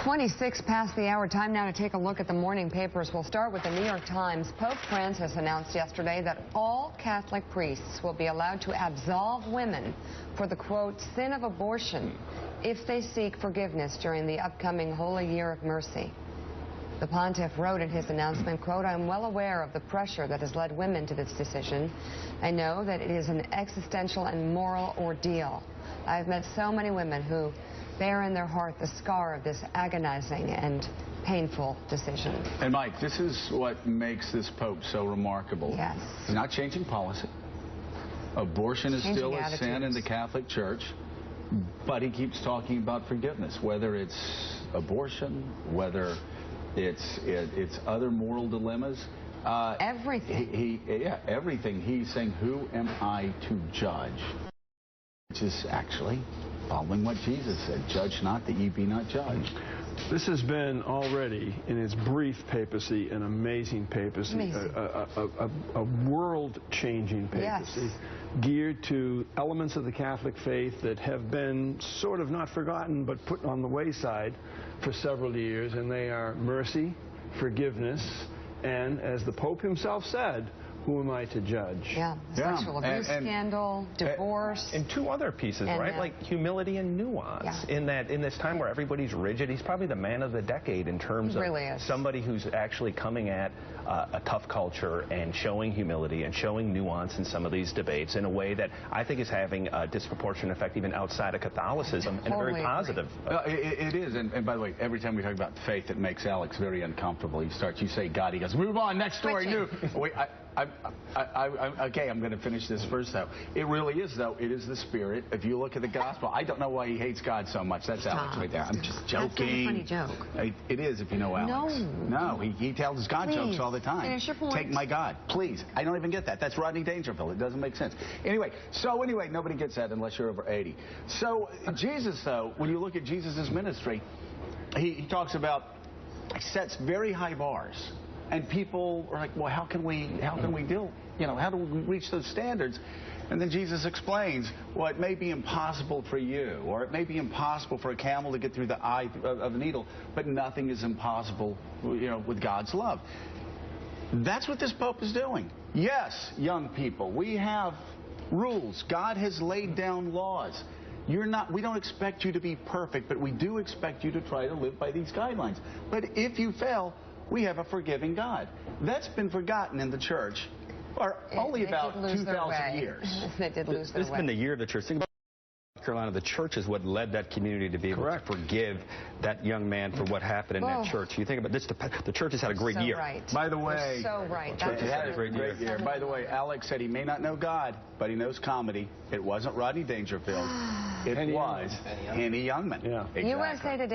26 past the hour. Time now to take a look at the morning papers. We'll start with the New York Times. Pope Francis announced yesterday that all Catholic priests will be allowed to absolve women for the, quote, sin of abortion if they seek forgiveness during the upcoming Holy Year of Mercy. The pontiff wrote in his announcement, quote, I'm well aware of the pressure that has led women to this decision. I know that it is an existential and moral ordeal. I've met so many women who bear in their heart the scar of this agonizing and painful decision. And Mike, this is what makes this Pope so remarkable. Yes. He's not changing policy. Abortion is still a sin in the Catholic Church, but he keeps talking about forgiveness, whether it's abortion, whether it's other moral dilemmas. Everything. Everything. He's saying, who am I to judge? Which is actually following what Jesus said, judge not that ye be not judged. This has been already, in its brief papacy, an amazing papacy, a world-changing papacy, yes, geared to elements of the Catholic faith that have been sort of not forgotten but put on the wayside for several years, and they are mercy, forgiveness, and, as the Pope himself said, who am I to judge? Yeah, sexual abuse scandal, divorce. And two other pieces, right? Like humility and nuance. In this time where everybody's rigid, he's probably the man of the decade in terms of somebody who's actually coming at a tough culture and showing humility and showing nuance in some of these debates in a way that I think is having a disproportionate effect even outside of Catholicism and very positive. It is, and by the way, every time we talk about faith, it makes Alex very uncomfortable. You say God, he goes, move on, next story, new. Wait, okay, I'm going to finish this first, though. It really is, though. It is the Spirit. If you look at the gospel, I don't know why he hates God so much. That's Alex right there. I'm just joking. That's not a funny joke. It is, if you know Alex. No, he tells his God jokes all the time. Finish your point. Take my God, please. I don't even get that. That's Rodney Dangerfield. It doesn't make sense. Anyway, nobody gets that unless you're over 80. So Jesus, though, when you look at Jesus' ministry, he talks about, he sets very high bars. And people are like, well, how can we deal, how do we reach those standards? And then Jesus explains, well, it may be impossible for you, or it may be impossible for a camel to get through the eye of a needle, but nothing is impossible, with God's love. That's what this Pope is doing. Yes, young people, we have rules. God has laid down laws. We don't expect you to be perfect, but we do expect you to try to live by these guidelines. But if you fail, we have a forgiving God. That's been forgotten in the church for only about 2,000 years. They did lose their way. This has been the year of the church. Think about North Carolina. The church is what led that community to be able to forgive that young man for what happened in that church. You think about this, the church has had a great year. Right. By the way, so right. The church has had a great year. By the way, Alex said he may not know God, but he knows comedy. It wasn't Rodney Dangerfield. It was Henny Youngman. Yeah. Exactly. USA Today.